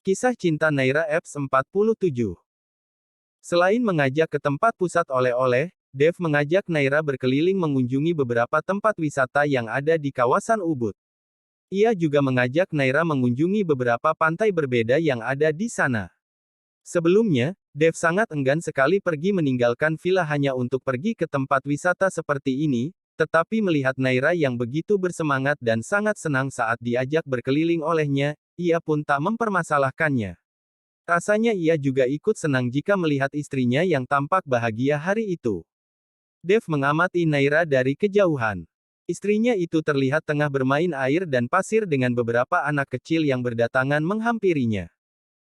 Kisah Cinta Naira F47. Selain mengajak ke tempat pusat oleh-oleh, Dev mengajak Naira berkeliling mengunjungi beberapa tempat wisata yang ada di kawasan Ubud. Ia juga mengajak Naira mengunjungi beberapa pantai berbeda yang ada di sana. Sebelumnya, Dev sangat enggan sekali pergi meninggalkan villa hanya untuk pergi ke tempat wisata seperti ini, tetapi melihat Naira yang begitu bersemangat dan sangat senang saat diajak berkeliling olehnya, ia pun tak mempermasalahkannya. Rasanya ia juga ikut senang jika melihat istrinya yang tampak bahagia hari itu. Dev mengamati Naira dari kejauhan. Istrinya itu terlihat tengah bermain air dan pasir dengan beberapa anak kecil yang berdatangan menghampirinya.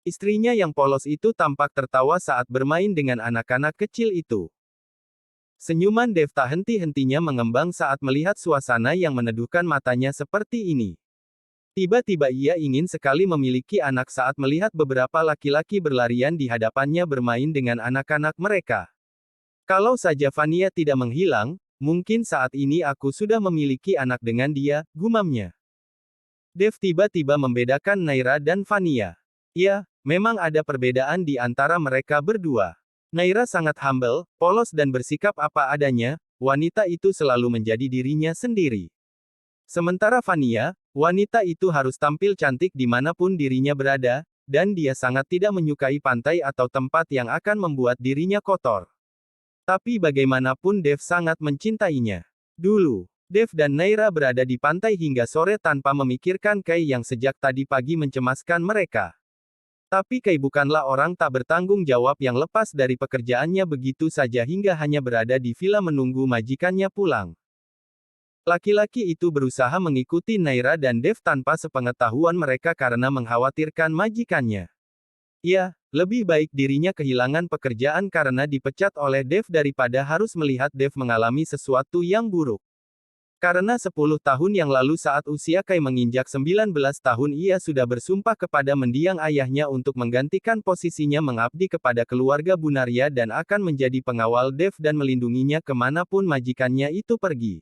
Istrinya yang polos itu tampak tertawa saat bermain dengan anak-anak kecil itu. Senyuman Dev tak henti-hentinya mengembang saat melihat suasana yang meneduhkan matanya seperti ini. Tiba-tiba ia ingin sekali memiliki anak saat melihat beberapa laki-laki berlarian di hadapannya bermain dengan anak-anak mereka. Kalau saja Vania tidak menghilang, mungkin saat ini aku sudah memiliki anak dengan dia, gumamnya. Dev tiba-tiba membedakan Naira dan Vania. Ya, memang ada perbedaan di antara mereka berdua. Naira sangat humble, polos dan bersikap apa adanya, wanita itu selalu menjadi dirinya sendiri. Sementara Vania, wanita itu harus tampil cantik dimanapun dirinya berada, dan dia sangat tidak menyukai pantai atau tempat yang akan membuat dirinya kotor. Tapi bagaimanapun Dev sangat mencintainya. Dulu, Dev dan Naira berada di pantai hingga sore tanpa memikirkan Kai yang sejak tadi pagi mencemaskan mereka. Tapi Kai bukanlah orang tak bertanggung jawab yang lepas dari pekerjaannya begitu saja hingga hanya berada di villa menunggu majikannya pulang. Laki-laki itu berusaha mengikuti Naira dan Dev tanpa sepengetahuan mereka karena mengkhawatirkan majikannya. Ya, lebih baik dirinya kehilangan pekerjaan karena dipecat oleh Dev daripada harus melihat Dev mengalami sesuatu yang buruk. Karena 10 tahun yang lalu saat usia Kai menginjak 19 tahun ia sudah bersumpah kepada mendiang ayahnya untuk menggantikan posisinya mengabdi kepada keluarga Bunaria dan akan menjadi pengawal Dev dan melindunginya kemanapun majikannya itu pergi.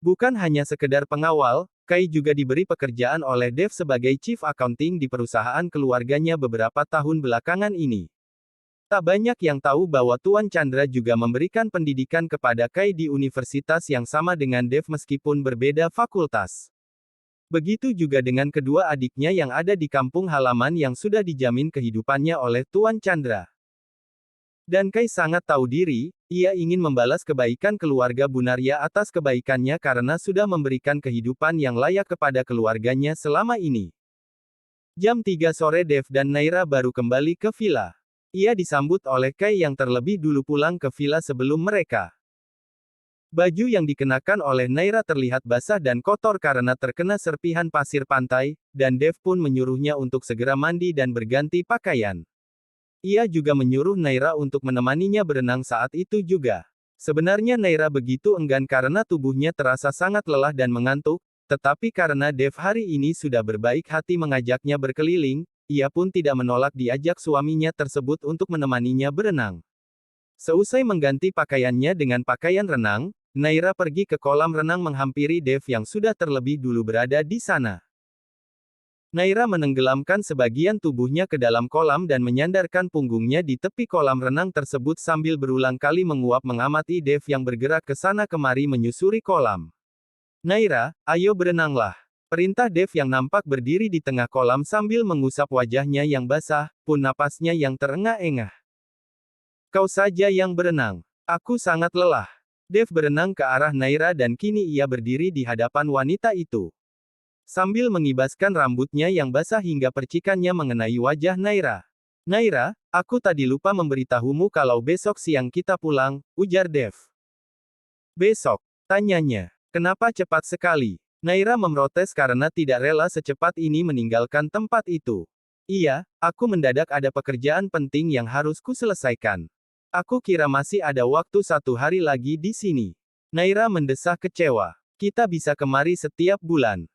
Bukan hanya sekedar pengawal, Kai juga diberi pekerjaan oleh Dev sebagai Chief Accounting di perusahaan keluarganya beberapa tahun belakangan ini. Tak banyak yang tahu bahwa Tuan Chandra juga memberikan pendidikan kepada Kai di universitas yang sama dengan Dev meskipun berbeda fakultas. Begitu juga dengan kedua adiknya yang ada di kampung halaman yang sudah dijamin kehidupannya oleh Tuan Chandra. Dan Kai sangat tahu diri, ia ingin membalas kebaikan keluarga Bunaria atas kebaikannya karena sudah memberikan kehidupan yang layak kepada keluarganya selama ini. Jam 3 sore Dev dan Naira baru kembali ke villa. Ia disambut oleh Kai yang terlebih dulu pulang ke villa sebelum mereka. Baju yang dikenakan oleh Naira terlihat basah dan kotor karena terkena serpihan pasir pantai, dan Dev pun menyuruhnya untuk segera mandi dan berganti pakaian. Ia juga menyuruh Naira untuk menemaninya berenang saat itu juga. Sebenarnya Naira begitu enggan karena tubuhnya terasa sangat lelah dan mengantuk, tetapi karena Dev hari ini sudah berbaik hati mengajaknya berkeliling, ia pun tidak menolak diajak suaminya tersebut untuk menemaninya berenang. Seusai mengganti pakaiannya dengan pakaian renang, Naira pergi ke kolam renang menghampiri Dev yang sudah terlebih dulu berada di sana. Naira menenggelamkan sebagian tubuhnya ke dalam kolam dan menyandarkan punggungnya di tepi kolam renang tersebut sambil berulang kali menguap mengamati Dev yang bergerak ke sana kemari menyusuri kolam. Naira, ayo berenanglah. Perintah Dev yang nampak berdiri di tengah kolam sambil mengusap wajahnya yang basah, pun napasnya yang terengah-engah. Kau saja yang berenang. Aku sangat lelah. Dev berenang ke arah Naira dan kini ia berdiri di hadapan wanita itu. Sambil mengibaskan rambutnya yang basah hingga percikannya mengenai wajah Naira. Naira, aku tadi lupa memberitahumu kalau besok siang kita pulang, ujar Dev. Besok? Tanyanya. Kenapa cepat sekali? Naira memprotes karena tidak rela secepat ini meninggalkan tempat itu. Iya, aku mendadak ada pekerjaan penting yang harus kuselesaikan. Aku kira masih ada waktu 1 hari lagi di sini. Naira mendesah kecewa. Kita bisa kemari setiap bulan.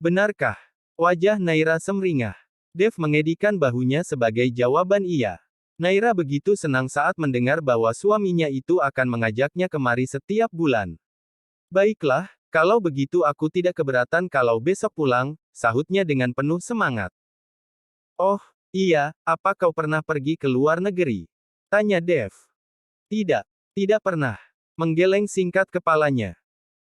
Benarkah? Wajah Naira semringah. Dev mengedikan bahunya sebagai jawaban iya. Naira begitu senang saat mendengar bahwa suaminya itu akan mengajaknya kemari setiap bulan. Baiklah, kalau begitu aku tidak keberatan kalau besok pulang, sahutnya dengan penuh semangat. Oh, iya, apa kau pernah pergi ke luar negeri? Tanya Dev. Tidak, tidak pernah. Menggeleng singkat kepalanya.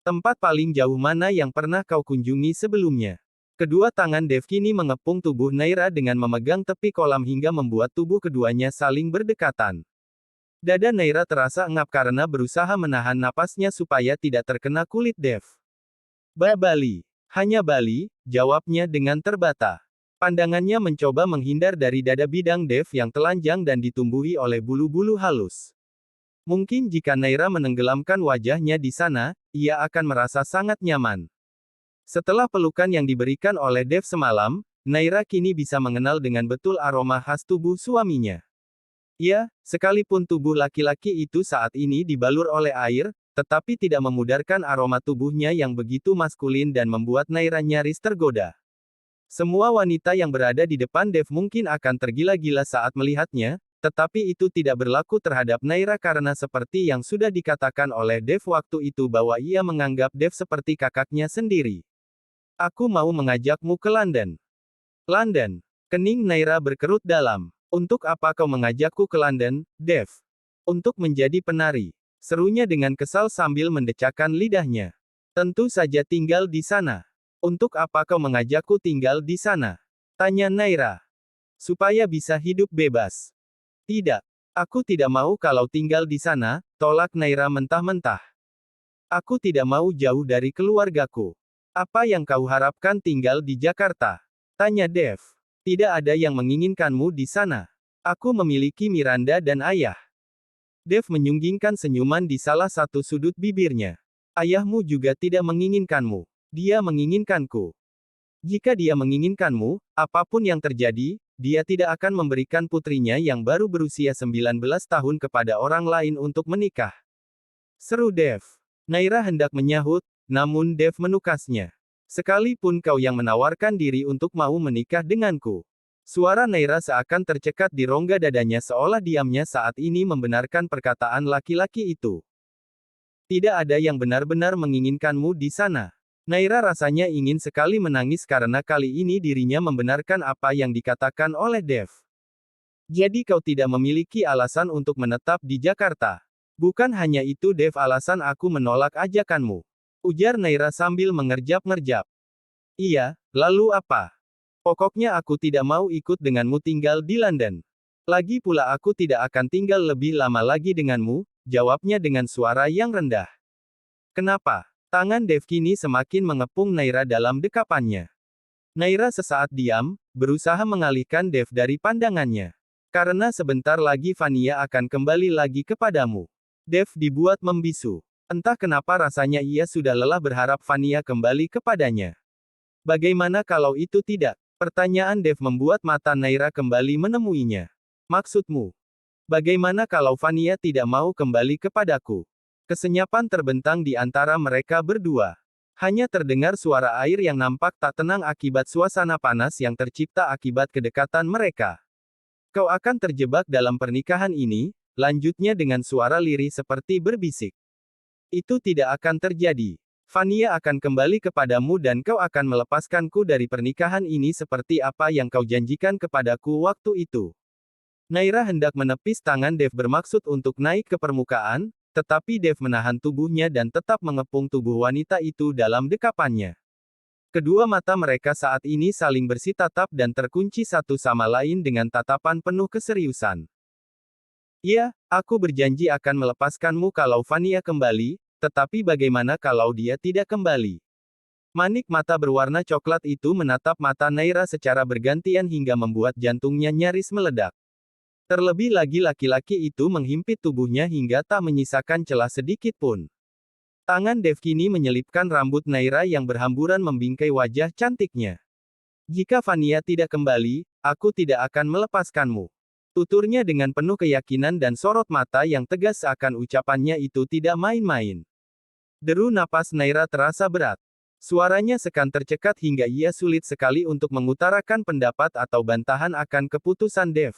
Tempat paling jauh mana yang pernah kau kunjungi sebelumnya? Kedua tangan Dev kini mengepung tubuh Naira dengan memegang tepi kolam hingga membuat tubuh keduanya saling berdekatan. Dada Naira terasa engap karena berusaha menahan napasnya supaya tidak terkena kulit Dev. Bali. Hanya Bali, jawabnya dengan terbata. Pandangannya mencoba menghindar dari dada bidang Dev yang telanjang dan ditumbuhi oleh bulu-bulu halus. Mungkin jika Naira menenggelamkan wajahnya di sana, ia akan merasa sangat nyaman. Setelah pelukan yang diberikan oleh Dev semalam, Naira kini bisa mengenal dengan betul aroma khas tubuh suaminya. Ya, sekalipun tubuh laki-laki itu saat ini dibalur oleh air, tetapi tidak memudarkan aroma tubuhnya yang begitu maskulin dan membuat Naira nyaris tergoda. Semua wanita yang berada di depan Dev mungkin akan tergila-gila saat melihatnya, tetapi itu tidak berlaku terhadap Naira karena seperti yang sudah dikatakan oleh Dev waktu itu bahwa ia menganggap Dev seperti kakaknya sendiri. Aku mau mengajakmu ke London. London. Kening Naira berkerut dalam. Untuk apa kau mengajakku ke London, Dev? Untuk menjadi penari. Serunya dengan kesal sambil mendecakkan lidahnya. Tentu saja tinggal di sana. Untuk apa kau mengajakku tinggal di sana? Tanya Naira. Supaya bisa hidup bebas. Tidak. Aku tidak mau kalau tinggal di sana, tolak Naira mentah-mentah. Aku tidak mau jauh dari keluargaku. Apa yang kau harapkan tinggal di Jakarta? Tanya Dev. Tidak ada yang menginginkanmu di sana. Aku memiliki Miranda dan ayah. Dev menyunggingkan senyuman di salah satu sudut bibirnya. Ayahmu juga tidak menginginkanmu. Dia menginginkanku. Jika dia menginginkanmu, apapun yang terjadi, dia tidak akan memberikan putrinya yang baru berusia 19 tahun kepada orang lain untuk menikah. Seru Dev. Naira hendak menyahut, namun Dev menukasnya. Sekalipun kau yang menawarkan diri untuk mau menikah denganku. Suara Naira seakan tercekat di rongga dadanya seolah diamnya saat ini membenarkan perkataan laki-laki itu. Tidak ada yang benar-benar menginginkanmu di sana. Naira rasanya ingin sekali menangis karena kali ini dirinya membenarkan apa yang dikatakan oleh Dev. Jadi kau tidak memiliki alasan untuk menetap di Jakarta. Bukan hanya itu Dev, alasan aku menolak ajakanmu. Ujar Naira sambil mengerjap-ngerjap. Iya, lalu apa? Pokoknya aku tidak mau ikut denganmu tinggal di London. Lagi pula aku tidak akan tinggal lebih lama lagi denganmu, jawabnya dengan suara yang rendah. Kenapa? Tangan Dev kini semakin mengepung Naira dalam dekapannya. Naira sesaat diam, berusaha mengalihkan Dev dari pandangannya. Karena sebentar lagi Vania akan kembali lagi kepadamu. Dev dibuat membisu. Entah kenapa rasanya ia sudah lelah berharap Vania kembali kepadanya. Bagaimana kalau itu tidak? Pertanyaan Dev membuat mata Naira kembali menemuinya. Maksudmu? Bagaimana kalau Vania tidak mau kembali kepadaku? Kesenyapan terbentang di antara mereka berdua. Hanya terdengar suara air yang nampak tak tenang akibat suasana panas yang tercipta akibat kedekatan mereka. Kau akan terjebak dalam pernikahan ini, lanjutnya dengan suara lirih seperti berbisik. Itu tidak akan terjadi. Vania akan kembali kepadamu dan kau akan melepaskanku dari pernikahan ini seperti apa yang kau janjikan kepadaku waktu itu. Naira hendak menepis tangan Dev bermaksud untuk naik ke permukaan, tetapi Dev menahan tubuhnya dan tetap mengepung tubuh wanita itu dalam dekapannya. Kedua mata mereka saat ini saling bersitatap dan terkunci satu sama lain dengan tatapan penuh keseriusan. Ya, aku berjanji akan melepaskanmu kalau Vania kembali, tetapi bagaimana kalau dia tidak kembali? Manik mata berwarna coklat itu menatap mata Naira secara bergantian hingga membuat jantungnya nyaris meledak. Terlebih lagi laki-laki itu menghimpit tubuhnya hingga tak menyisakan celah sedikit pun. Tangan Dev kini menyelipkan rambut Naira yang berhamburan membingkai wajah cantiknya. Jika Vania tidak kembali, aku tidak akan melepaskanmu. Tuturnya dengan penuh keyakinan dan sorot mata yang tegas seakan ucapannya itu tidak main-main. Deru napas Naira terasa berat. Suaranya sekan tercekat hingga ia sulit sekali untuk mengutarakan pendapat atau bantahan akan keputusan Dev.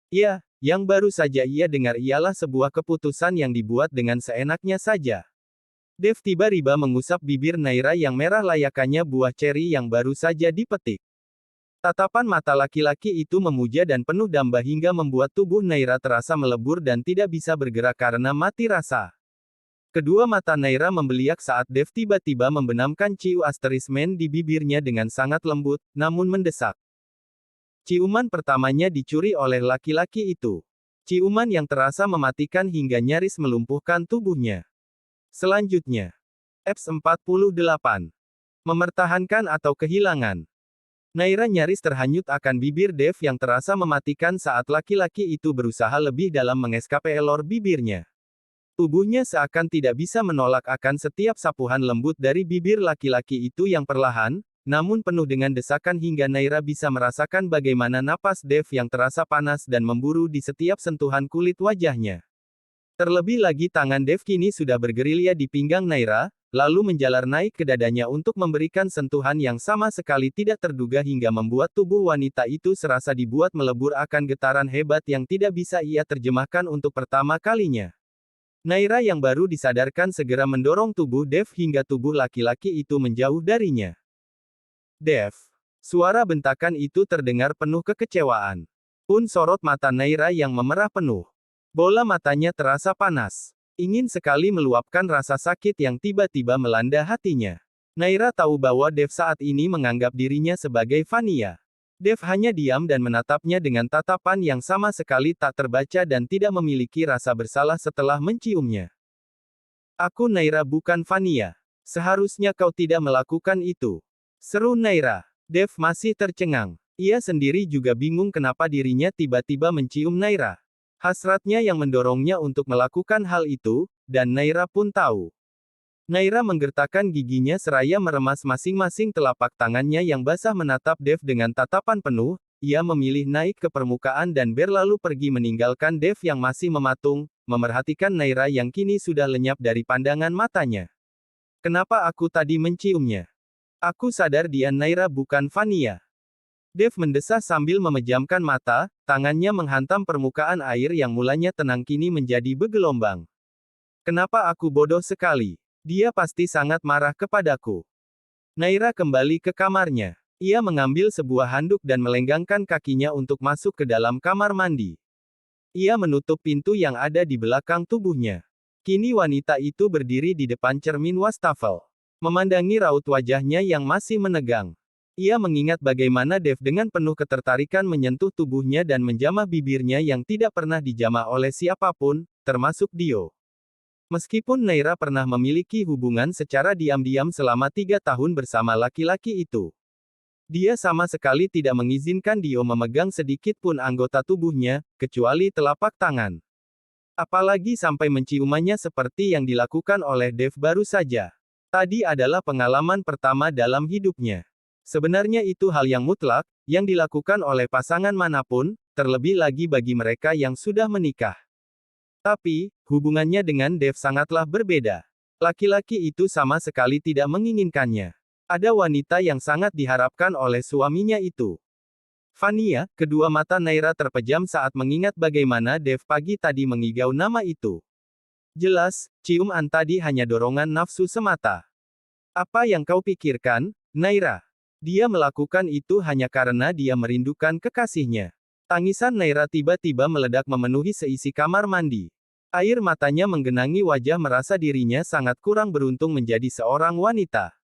Ya, yang baru saja ia dengar ialah sebuah keputusan yang dibuat dengan seenaknya saja. Dev tiba-tiba mengusap bibir Naira yang merah layakannya buah ceri yang baru saja dipetik. Tatapan mata laki-laki itu memuja dan penuh damba hingga membuat tubuh Naira terasa melebur dan tidak bisa bergerak karena mati rasa. Kedua mata Naira membeliak saat Dev tiba-tiba membenamkan ciu asterismen di bibirnya dengan sangat lembut, namun mendesak. Ciuman pertamanya dicuri oleh laki-laki itu. Ciuman yang terasa mematikan hingga nyaris melumpuhkan tubuhnya. Selanjutnya, F48. Mempertahankan atau kehilangan. Naira nyaris terhanyut akan bibir Dev yang terasa mematikan saat laki-laki itu berusaha lebih dalam mengeskape elor bibirnya. Tubuhnya seakan tidak bisa menolak akan setiap sapuhan lembut dari bibir laki-laki itu yang perlahan, namun penuh dengan desakan hingga Naira bisa merasakan bagaimana napas Dev yang terasa panas dan memburu di setiap sentuhan kulit wajahnya. Terlebih lagi tangan Dev kini sudah bergerilya di pinggang Naira, lalu menjalar naik ke dadanya untuk memberikan sentuhan yang sama sekali tidak terduga hingga membuat tubuh wanita itu serasa dibuat melebur akan getaran hebat yang tidak bisa ia terjemahkan untuk pertama kalinya. Naira yang baru disadarkan segera mendorong tubuh Dev hingga tubuh laki-laki itu menjauh darinya. Dev. Suara bentakan itu terdengar penuh kekecewaan. Pun sorot mata Naira yang memerah penuh. Bola matanya terasa panas. Ingin sekali meluapkan rasa sakit yang tiba-tiba melanda hatinya. Naira tahu bahwa Dev saat ini menganggap dirinya sebagai Vania. Dev hanya diam dan menatapnya dengan tatapan yang sama sekali tak terbaca dan tidak memiliki rasa bersalah setelah menciumnya. Aku Naira bukan Vania. Seharusnya kau tidak melakukan itu. Seru Naira. Dev masih tercengang. Ia sendiri juga bingung kenapa dirinya tiba-tiba mencium Naira. Hasratnya yang mendorongnya untuk melakukan hal itu, dan Naira pun tahu. Naira menggertakkan giginya seraya meremas masing-masing telapak tangannya yang basah menatap Dev dengan tatapan penuh, ia memilih naik ke permukaan dan berlalu pergi meninggalkan Dev yang masih mematung, memerhatikan Naira yang kini sudah lenyap dari pandangan matanya. Kenapa aku tadi menciumnya? Aku sadar dia Naira bukan Vania. Dev mendesah sambil memejamkan mata, tangannya menghantam permukaan air yang mulanya tenang kini menjadi bergelombang. Kenapa aku bodoh sekali? Dia pasti sangat marah kepadaku. Naira kembali ke kamarnya. Ia mengambil sebuah handuk dan melenggangkan kakinya untuk masuk ke dalam kamar mandi. Ia menutup pintu yang ada di belakang tubuhnya. Kini wanita itu berdiri di depan cermin wastafel. Memandangi raut wajahnya yang masih menegang. Ia mengingat bagaimana Dev dengan penuh ketertarikan menyentuh tubuhnya dan menjamah bibirnya yang tidak pernah dijamah oleh siapapun, termasuk Dio. Meskipun Naira pernah memiliki hubungan secara diam-diam selama 3 tahun bersama laki-laki itu. Dia sama sekali tidak mengizinkan Dio memegang sedikit pun anggota tubuhnya, kecuali telapak tangan. Apalagi sampai menciumannya seperti yang dilakukan oleh Dev baru saja. Tadi adalah pengalaman pertama dalam hidupnya. Sebenarnya itu hal yang mutlak, yang dilakukan oleh pasangan manapun, terlebih lagi bagi mereka yang sudah menikah. Tapi, hubungannya dengan Dev sangatlah berbeda. Laki-laki itu sama sekali tidak menginginkannya. Ada wanita yang sangat diharapkan oleh suaminya itu. Vania, kedua mata Naira terpejam saat mengingat bagaimana Dev pagi tadi mengigau nama itu. Jelas, ciuman tadi hanya dorongan nafsu semata. Apa yang kau pikirkan, Naira? Dia melakukan itu hanya karena dia merindukan kekasihnya. Tangisan Naira tiba-tiba meledak memenuhi seisi kamar mandi. Air matanya menggenangi wajah merasa dirinya sangat kurang beruntung menjadi seorang wanita.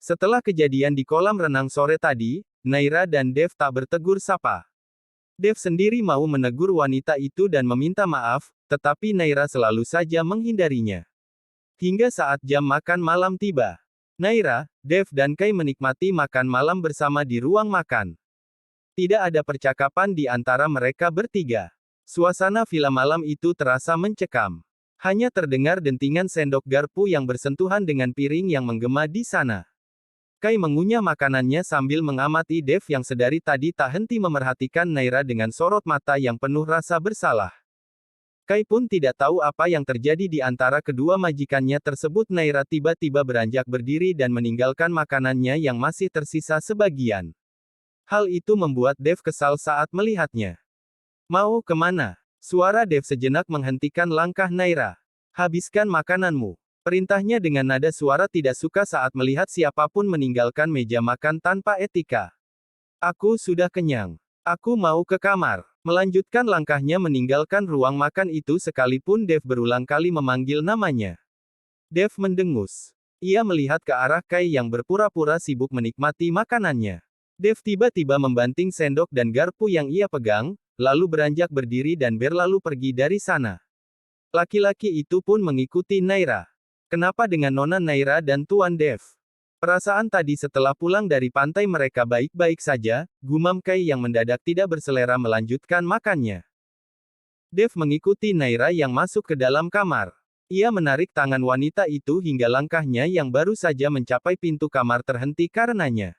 Setelah kejadian di kolam renang sore tadi, Naira dan Dev tak bertegur sapa. Dev sendiri mau menegur wanita itu dan meminta maaf, tetapi Naira selalu saja menghindarinya. Hingga saat jam makan malam tiba. Naira, Dev dan Kai menikmati makan malam bersama di ruang makan. Tidak ada percakapan di antara mereka bertiga. Suasana villa malam itu terasa mencekam. Hanya terdengar dentingan sendok garpu yang bersentuhan dengan piring yang menggema di sana. Kai mengunyah makanannya sambil mengamati Dev yang sedari tadi tak henti memerhatikan Naira dengan sorot mata yang penuh rasa bersalah. Kai pun tidak tahu apa yang terjadi di antara kedua majikannya tersebut. Naira tiba-tiba beranjak berdiri dan meninggalkan makanannya yang masih tersisa sebagian. Hal itu membuat Dev kesal saat melihatnya. Mau kemana? Suara Dev sejenak menghentikan langkah Naira. Habiskan makananmu. Perintahnya dengan nada suara tidak suka saat melihat siapapun meninggalkan meja makan tanpa etika. Aku sudah kenyang. Aku mau ke kamar. Melanjutkan langkahnya meninggalkan ruang makan itu sekalipun Dev berulang kali memanggil namanya. Dev mendengus. Ia melihat ke arah Kai yang berpura-pura sibuk menikmati makanannya. Dev tiba-tiba membanting sendok dan garpu yang ia pegang, lalu beranjak berdiri dan berlalu pergi dari sana. Laki-laki itu pun mengikuti Naira. Kenapa dengan Nona Naira dan Tuan Dev? Perasaan tadi setelah pulang dari pantai mereka baik-baik saja, gumam Kai yang mendadak tidak berselera melanjutkan makannya. Dev mengikuti Naira yang masuk ke dalam kamar. Ia menarik tangan wanita itu hingga langkahnya yang baru saja mencapai pintu kamar terhenti karenanya.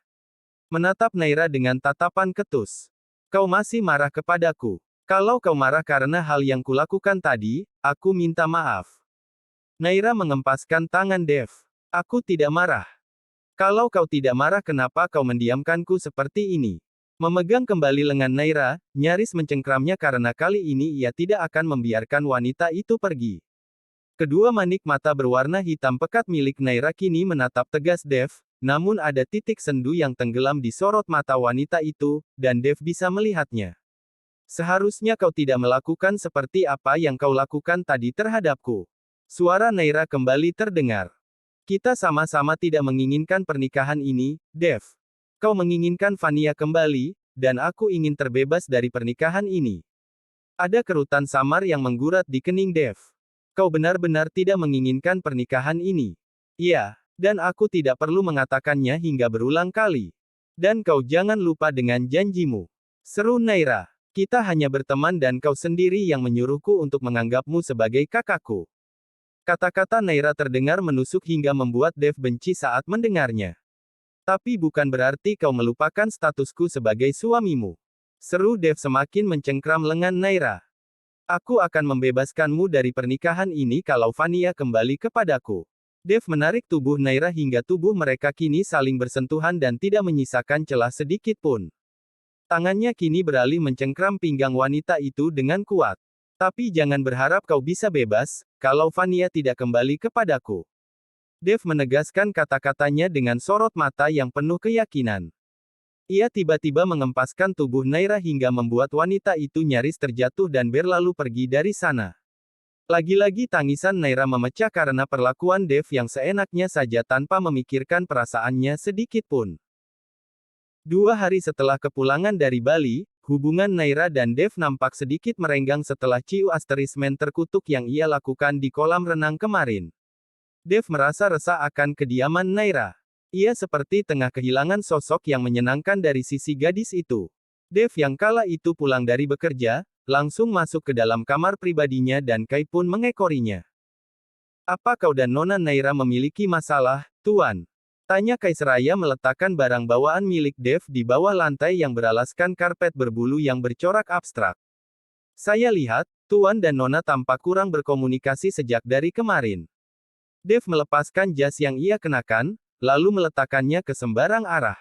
Menatap Naira dengan tatapan ketus. Kau masih marah kepadaku. Kalau kau marah karena hal yang kulakukan tadi, aku minta maaf. Naira mengempaskan tangan Dev. Aku tidak marah. Kalau kau tidak marah kenapa kau mendiamkanku seperti ini? Memegang kembali lengan Naira, nyaris mencengkramnya karena kali ini ia tidak akan membiarkan wanita itu pergi. Kedua manik mata berwarna hitam pekat milik Naira kini menatap tegas Dev, namun ada titik sendu yang tenggelam di sorot mata wanita itu, dan Dev bisa melihatnya. Seharusnya kau tidak melakukan seperti apa yang kau lakukan tadi terhadapku. Suara Naira kembali terdengar. Kita sama-sama tidak menginginkan pernikahan ini, Dev. Kau menginginkan Vania kembali, dan aku ingin terbebas dari pernikahan ini. Ada kerutan samar yang menggurat di kening Dev. Kau benar-benar tidak menginginkan pernikahan ini. Iya, dan aku tidak perlu mengatakannya hingga berulang kali. Dan kau jangan lupa dengan janjimu. Seru Naira. Kita hanya berteman dan kau sendiri yang menyuruhku untuk menganggapmu sebagai kakakku. Kata-kata Naira terdengar menusuk hingga membuat Dev benci saat mendengarnya. Tapi bukan berarti kau melupakan statusku sebagai suamimu. Seru Dev semakin mencengkram lengan Naira. Aku akan membebaskanmu dari pernikahan ini kalau Vania kembali kepadaku. Dev menarik tubuh Naira hingga tubuh mereka kini saling bersentuhan dan tidak menyisakan celah sedikit pun. Tangannya kini beralih mencengkram pinggang wanita itu dengan kuat. Tapi jangan berharap kau bisa bebas, kalau Vania tidak kembali kepadaku. Dev menegaskan kata-katanya dengan sorot mata yang penuh keyakinan. Ia tiba-tiba mengempaskan tubuh Naira hingga membuat wanita itu nyaris terjatuh dan berlalu pergi dari sana. Lagi-lagi tangisan Naira memecah karena perlakuan Dev yang seenaknya saja tanpa memikirkan perasaannya sedikit pun. 2 hari setelah kepulangan dari Bali, hubungan Naira dan Dev nampak sedikit merenggang setelah ciu asterismen terkutuk yang ia lakukan di kolam renang kemarin. Dev merasa resah akan kediaman Naira. Ia seperti tengah kehilangan sosok yang menyenangkan dari sisi gadis itu. Dev yang kala itu pulang dari bekerja, langsung masuk ke dalam kamar pribadinya dan Kai pun mengekorinya. Apa kau dan Nona Naira memiliki masalah, Tuan? Tanya Kai seraya meletakkan barang bawaan milik Dev di bawah lantai yang beralaskan karpet berbulu yang bercorak abstrak. Saya lihat, Tuan dan Nona tampak kurang berkomunikasi sejak dari kemarin. Dev melepaskan jas yang ia kenakan, lalu meletakkannya ke sembarang arah.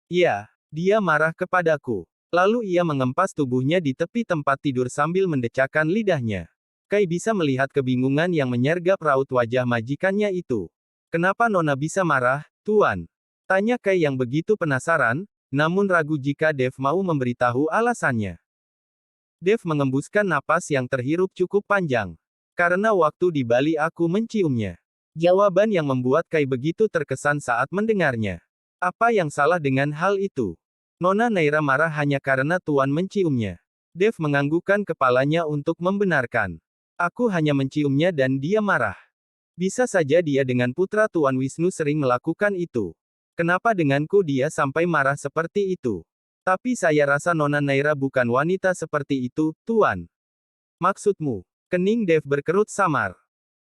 Iya, dia marah kepadaku. Lalu ia mengempas tubuhnya di tepi tempat tidur sambil mendecakkan lidahnya. Kai bisa melihat kebingungan yang menyergap raut wajah majikannya itu. Kenapa Nona bisa marah, Tuan? Tanya Kai yang begitu penasaran, namun ragu jika Dev mau memberitahu alasannya. Dev mengembuskan napas yang terhirup cukup panjang. Karena waktu di Bali aku menciumnya. Jawaban yang membuat Kai begitu terkesan saat mendengarnya. Apa yang salah dengan hal itu? Nona Naira marah hanya karena Tuan menciumnya. Dev menganggukkan kepalanya untuk membenarkan. Aku hanya menciumnya dan dia marah. Bisa saja dia dengan putra Tuan Wisnu sering melakukan itu. Kenapa denganku dia sampai marah seperti itu? Tapi saya rasa Nona Naira bukan wanita seperti itu, Tuan. Maksudmu? Kening Dev berkerut samar.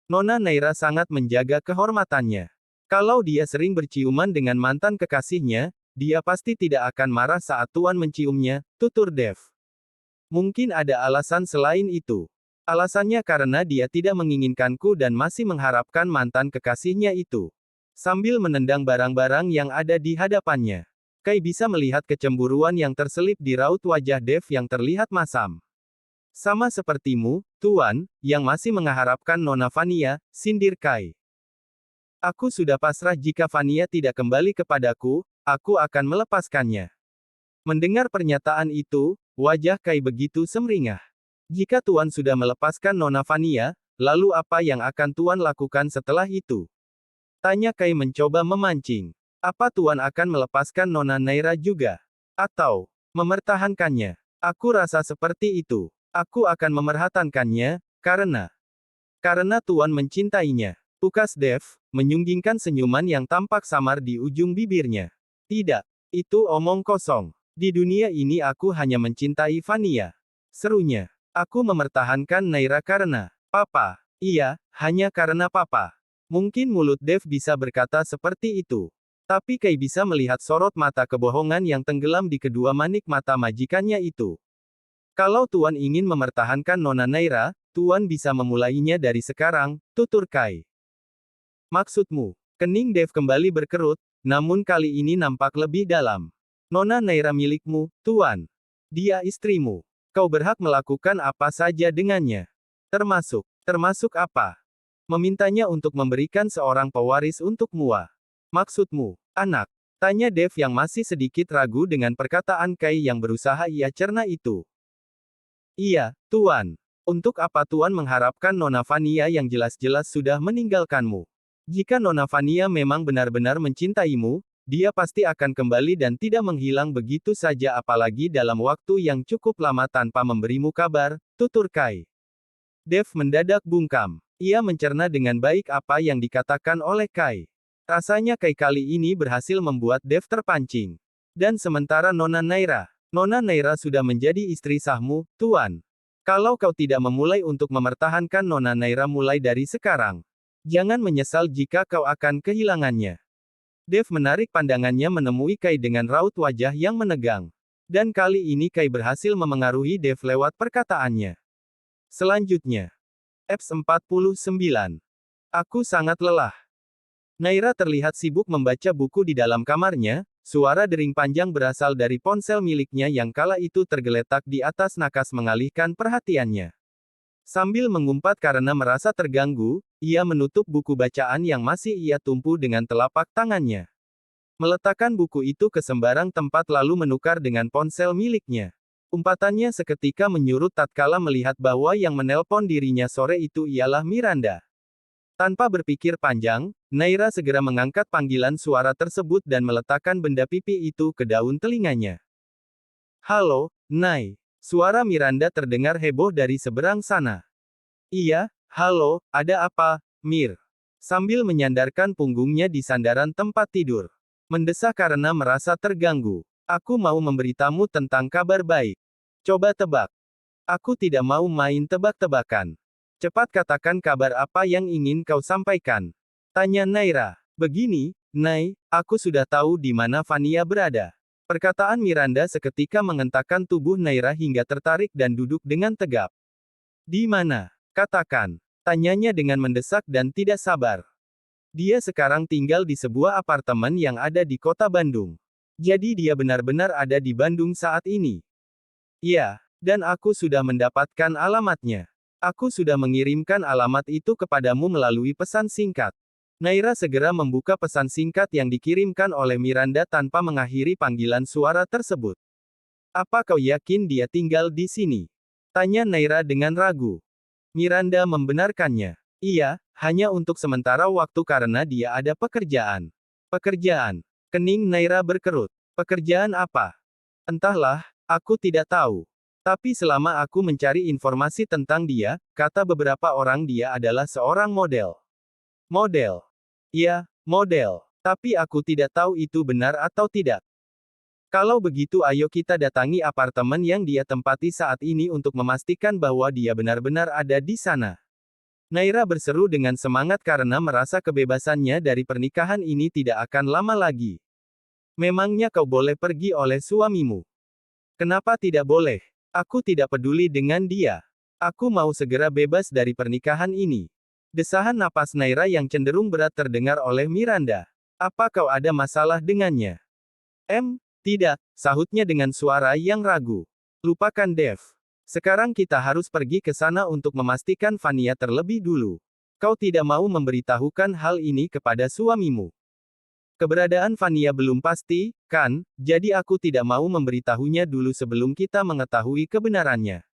Nona Naira sangat menjaga kehormatannya. Kalau dia sering berciuman dengan mantan kekasihnya, dia pasti tidak akan marah saat Tuan menciumnya, tutur Dev. Mungkin ada alasan selain itu. Alasannya karena dia tidak menginginkanku dan masih mengharapkan mantan kekasihnya itu. Sambil menendang barang-barang yang ada di hadapannya. Kai bisa melihat kecemburuan yang terselip di raut wajah Dev yang terlihat masam. Sama sepertimu, Tuan, yang masih mengharapkan Nona Vania, sindir Kai. Aku sudah pasrah jika Vania tidak kembali kepadaku, aku akan melepaskannya. Mendengar pernyataan itu, wajah Kai begitu semeringah. Jika Tuan sudah melepaskan Nona Vania, lalu apa yang akan Tuan lakukan setelah itu? Tanya Kai mencoba memancing. Apa Tuan akan melepaskan Nona Naira juga? Atau mempertahankannya? Aku rasa seperti itu. Aku akan memertahankannya, karena Tuan mencintainya. Ukas Dev, menyunggingkan senyuman yang tampak samar di ujung bibirnya. Tidak, itu omong kosong. Di dunia ini aku hanya mencintai Vania. Serunya. Aku mempertahankan Naira karena Papa. Iya, hanya karena Papa. Mungkin mulut Dev bisa berkata seperti itu. Tapi Kai bisa melihat sorot mata kebohongan yang tenggelam di kedua manik mata majikannya itu. Kalau Tuan ingin mempertahankan Nona Naira, Tuan bisa memulainya dari sekarang, tutur Kai. Maksudmu? Kening Dev kembali berkerut, namun kali ini nampak lebih dalam. Nona Naira milikmu, Tuan. Dia istrimu. Kau berhak melakukan apa saja dengannya. Termasuk apa? Memintanya untuk memberikan seorang pewaris untuk Mua. Maksudmu, anak? Tanya Dev yang masih sedikit ragu dengan perkataan Kai yang berusaha ia cerna itu. Iya, Tuan. Untuk apa Tuan mengharapkan Nona Vania yang jelas-jelas sudah meninggalkanmu? Jika Nona Vania memang benar-benar mencintaimu, dia pasti akan kembali dan tidak menghilang begitu saja apalagi dalam waktu yang cukup lama tanpa memberimu kabar, tutur Kai. Dev mendadak bungkam. Ia mencerna dengan baik apa yang dikatakan oleh Kai. Rasanya Kai kali ini berhasil membuat Dev terpancing. Dan sementara Nona Naira sudah menjadi istri sahmu, Tuan. Kalau kau tidak memulai untuk mempertahankan Nona Naira mulai dari sekarang, jangan menyesal jika kau akan kehilangannya. Dev menarik pandangannya menemui Kai dengan raut wajah yang menegang. Dan kali ini Kai berhasil memengaruhi Dev lewat perkataannya. Selanjutnya. F49. Aku sangat lelah. Naira terlihat sibuk membaca buku di dalam kamarnya, suara dering panjang berasal dari ponsel miliknya yang kala itu tergeletak di atas nakas mengalihkan perhatiannya. Sambil mengumpat karena merasa terganggu, ia menutup buku bacaan yang masih ia tumpu dengan telapak tangannya. Meletakkan buku itu ke sembarang tempat lalu menukar dengan ponsel miliknya. Umpatannya seketika menyurut tatkala melihat bahwa yang menelpon dirinya sore itu ialah Miranda. Tanpa berpikir panjang, Naira segera mengangkat panggilan suara tersebut dan meletakkan benda pipi itu ke daun telinganya. Halo, Nay. Suara Miranda terdengar heboh dari seberang sana. Iya, halo, ada apa, Mir? Sambil menyandarkan punggungnya di sandaran tempat tidur. Mendesak karena merasa terganggu. Aku mau memberitamu tentang kabar baik. Coba tebak. Aku tidak mau main tebak-tebakan. Cepat katakan kabar apa yang ingin kau sampaikan. Tanya Naira. Begini, Nay, aku sudah tahu di mana Vania berada. Perkataan Miranda seketika mengentakkan tubuh Naira hingga tertarik dan duduk dengan tegap. Di mana? Katakan. Tanyanya dengan mendesak dan tidak sabar. Dia sekarang tinggal di sebuah apartemen yang ada di kota Bandung. Jadi dia benar-benar ada di Bandung saat ini. Ya, dan aku sudah mendapatkan alamatnya. Aku sudah mengirimkan alamat itu kepadamu melalui pesan singkat. Naira segera membuka pesan singkat yang dikirimkan oleh Miranda tanpa mengakhiri panggilan suara tersebut. Apa kau yakin dia tinggal di sini? Tanya Naira dengan ragu. Miranda membenarkannya. Iya, hanya untuk sementara waktu karena dia ada pekerjaan. Pekerjaan. Kening Naira berkerut. Pekerjaan apa? Entahlah, aku tidak tahu. Tapi selama aku mencari informasi tentang dia, kata beberapa orang dia adalah seorang model. Model. Ya, model. Tapi aku tidak tahu itu benar atau tidak. Kalau begitu ayo kita datangi apartemen yang dia tempati saat ini untuk memastikan bahwa dia benar-benar ada di sana. Naira berseru dengan semangat karena merasa kebebasannya dari pernikahan ini tidak akan lama lagi. Memangnya kau boleh pergi oleh suamimu? Kenapa tidak boleh? Aku tidak peduli dengan dia. Aku mau segera bebas dari pernikahan ini. Desahan napas Naira yang cenderung berat terdengar oleh Miranda. Apa kau ada masalah dengannya? Tidak, sahutnya dengan suara yang ragu. Lupakan Dev. Sekarang kita harus pergi ke sana untuk memastikan Vania terlebih dulu. Kau tidak mau memberitahukan hal ini kepada suamimu. Keberadaan Vania belum pasti, kan? Jadi aku tidak mau memberitahunya dulu sebelum kita mengetahui kebenarannya.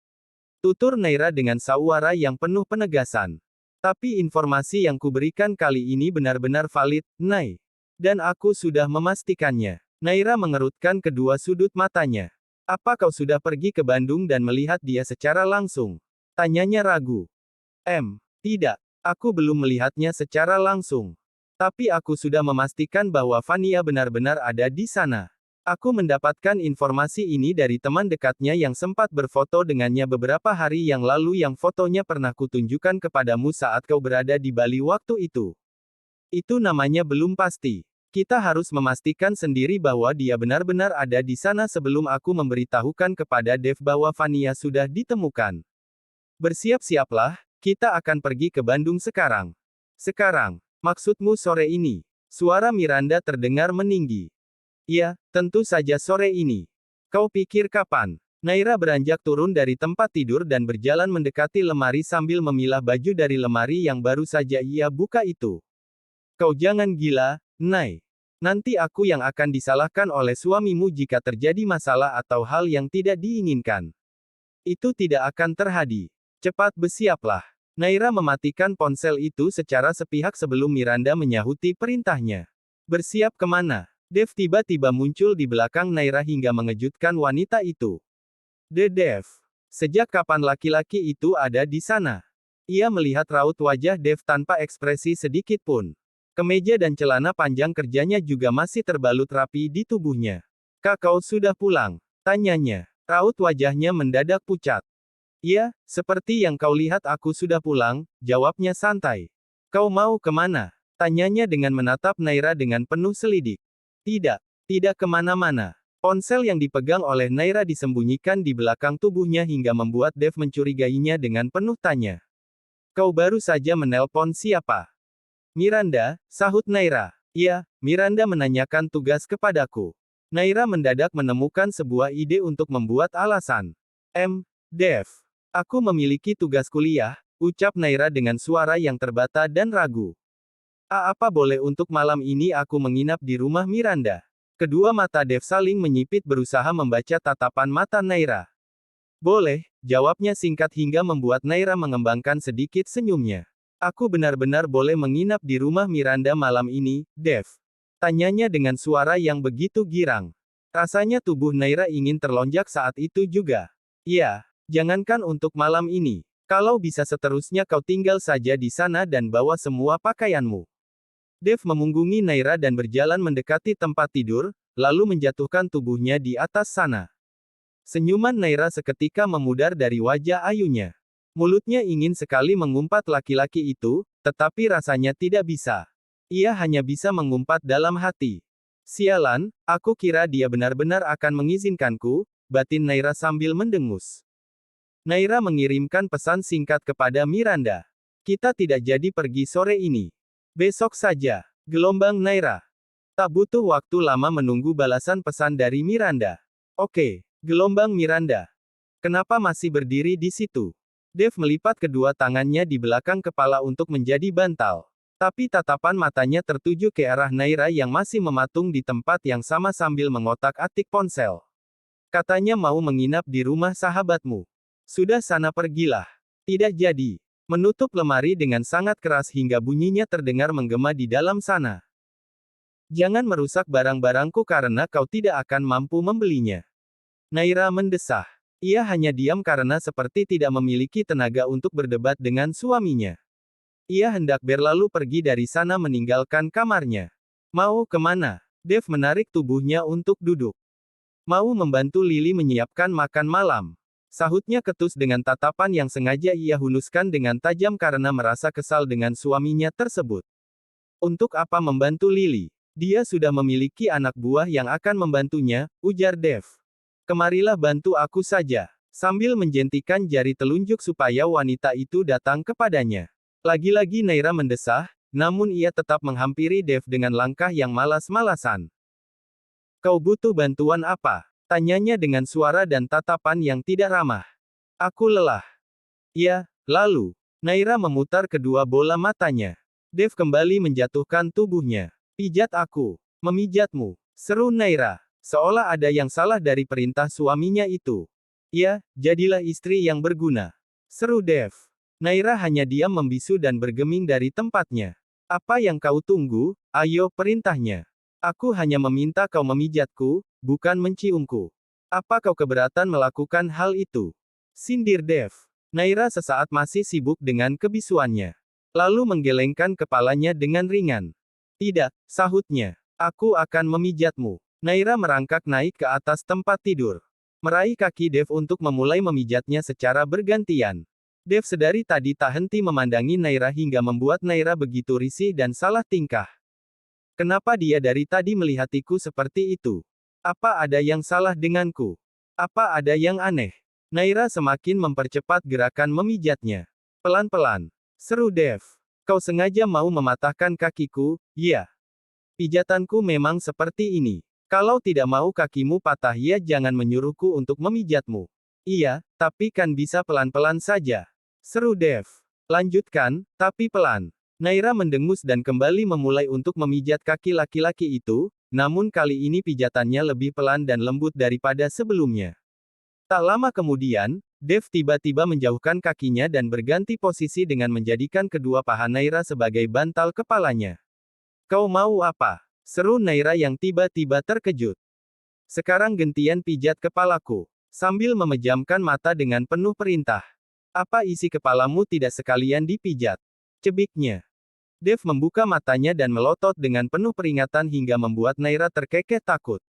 Tutur Naira dengan suara yang penuh penegasan. Tapi informasi yang kuberikan kali ini benar-benar valid, Nai. Dan aku sudah memastikannya. Naira mengerutkan kedua sudut matanya. Apa kau sudah pergi ke Bandung dan melihat dia secara langsung? Tanyanya ragu. Tidak. Aku belum melihatnya secara langsung. Tapi aku sudah memastikan bahwa Vania benar-benar ada di sana. Aku mendapatkan informasi ini dari teman dekatnya yang sempat berfoto dengannya beberapa hari yang lalu yang fotonya pernah kutunjukkan kepadamu saat kau berada di Bali waktu itu. Itu namanya belum pasti. Kita harus memastikan sendiri bahwa dia benar-benar ada di sana sebelum aku memberitahukan kepada Dev bahwa Vania sudah ditemukan. Bersiap-siaplah, kita akan pergi ke Bandung sekarang. Sekarang. Maksudmu sore ini? Suara Miranda terdengar meninggi. Iya, tentu saja sore ini. Kau pikir kapan? Naira beranjak turun dari tempat tidur dan berjalan mendekati lemari sambil memilah baju dari lemari yang baru saja ia buka itu. Kau jangan gila, Nai. Nanti aku yang akan disalahkan oleh suamimu jika terjadi masalah atau hal yang tidak diinginkan. Itu tidak akan terjadi. Cepat bersiaplah. Naira mematikan ponsel itu secara sepihak sebelum Miranda menyahuti perintahnya. Bersiap kemana? Dev tiba-tiba muncul di belakang Naira hingga mengejutkan wanita itu. Dev. Sejak kapan laki-laki itu ada di sana? Ia melihat raut wajah Dev tanpa ekspresi sedikit pun. Kemeja dan celana panjang kerjanya juga masih terbalut rapi di tubuhnya. Kau sudah pulang? Tanyanya. Raut wajahnya mendadak pucat. Iya, seperti yang kau lihat aku sudah pulang, jawabnya santai. Kau mau kemana? Tanyanya dengan menatap Naira dengan penuh selidik. Tidak kemana-mana. Ponsel yang dipegang oleh Naira disembunyikan di belakang tubuhnya hingga membuat Dev mencurigainya dengan penuh tanya. Kau baru saja menelpon siapa? Miranda, sahut Naira. Iya, Miranda menanyakan tugas kepadaku. Naira mendadak menemukan sebuah ide untuk membuat alasan. Dev. Aku memiliki tugas kuliah, ucap Naira dengan suara yang terbata dan ragu. Apa boleh untuk malam ini aku menginap di rumah Miranda? Kedua mata Dev saling menyipit berusaha membaca tatapan mata Naira. Boleh, jawabnya singkat hingga membuat Naira mengembangkan sedikit senyumnya. Aku benar-benar boleh menginap di rumah Miranda malam ini, Dev. Tanyanya dengan suara yang begitu girang. Rasanya tubuh Naira ingin terlonjak saat itu juga. Iya. Jangankan untuk malam ini. Kalau bisa seterusnya kau tinggal saja di sana dan bawa semua pakaianmu. Dev memunggungi Naira dan berjalan mendekati tempat tidur, lalu menjatuhkan tubuhnya di atas sana. Senyuman Naira seketika memudar dari wajah ayunya. Mulutnya ingin sekali mengumpat laki-laki itu, tetapi rasanya tidak bisa. Ia hanya bisa mengumpat dalam hati. Sialan, aku kira dia benar-benar akan mengizinkanku, batin Naira sambil mendengus. Naira mengirimkan pesan singkat kepada Miranda. Kita tidak jadi pergi sore ini. Besok saja. Gelombang Naira. Tak butuh waktu lama menunggu balasan pesan dari Miranda. Oke, gelombang Miranda. Kenapa masih berdiri di situ? Dev melipat kedua tangannya di belakang kepala untuk menjadi bantal. Tapi tatapan matanya tertuju ke arah Naira yang masih mematung di tempat yang sama sambil mengotak-atik ponsel. Katanya mau menginap di rumah sahabatmu. Sudah sana pergilah. Tidak jadi. Menutup lemari dengan sangat keras hingga bunyinya terdengar menggema di dalam sana. Jangan merusak barang-barangku karena kau tidak akan mampu membelinya. Naira mendesah. Ia hanya diam karena seperti tidak memiliki tenaga untuk berdebat dengan suaminya. Ia hendak berlalu pergi dari sana meninggalkan kamarnya. Mau kemana? Dev menarik tubuhnya untuk duduk. Mau membantu Lily menyiapkan makan malam. Sahutnya ketus dengan tatapan yang sengaja ia hunuskan dengan tajam karena merasa kesal dengan suaminya tersebut. Untuk apa membantu Lily? Dia sudah memiliki anak buah yang akan membantunya, ujar Dev. Kemarilah bantu aku saja. Sambil menjentikan jari telunjuk supaya wanita itu datang kepadanya. Lagi-lagi Naira mendesah, namun ia tetap menghampiri Dev dengan langkah yang malas-malasan. Kau butuh bantuan apa? Tanyanya dengan suara dan tatapan yang tidak ramah. Aku lelah. Ya, lalu. Naira memutar kedua bola matanya. Dev kembali menjatuhkan tubuhnya. Pijat aku. Memijatmu, seru Naira. Seolah ada yang salah dari perintah suaminya itu. Ya, jadilah istri yang berguna. Seru Dev. Naira hanya diam membisu dan bergeming dari tempatnya. Apa yang kau tunggu? Ayo, perintahnya. Aku hanya meminta kau memijatku, bukan menciumku. Apa kau keberatan melakukan hal itu? Sindir Dev. Naira sesaat masih sibuk dengan kebisuannya. Lalu menggelengkan kepalanya dengan ringan. Tidak, sahutnya. Aku akan memijatmu. Naira merangkak naik ke atas tempat tidur. Meraih kaki Dev untuk memulai memijatnya secara bergantian. Dev sedari tadi tak henti memandangi Naira hingga membuat Naira begitu risih dan salah tingkah. Kenapa dia dari tadi melihatiku seperti itu? Apa ada yang salah denganku? Apa ada yang aneh? Naira semakin mempercepat gerakan memijatnya. Pelan-pelan. Seru Dev. Kau sengaja mau mematahkan kakiku, ya? Pijatanku memang seperti ini. Kalau tidak mau kakimu patah ya jangan menyuruhku untuk memijatmu. Iya, tapi kan bisa pelan-pelan saja. Seru Dev. Lanjutkan, tapi pelan. Naira mendengus dan kembali memulai untuk memijat kaki laki-laki itu, namun kali ini pijatannya lebih pelan dan lembut daripada sebelumnya. Tak lama kemudian, Dev tiba-tiba menjauhkan kakinya dan berganti posisi dengan menjadikan kedua paha Naira sebagai bantal kepalanya. Kau mau apa? Seru Naira yang tiba-tiba terkejut. Sekarang gentian pijat kepalaku. Sambil memejamkan mata dengan penuh perintah. Apa isi kepalamu tidak sekalian dipijat? Cebiknya. Dev membuka matanya dan melotot dengan penuh peringatan hingga membuat Naira terkekeh takut.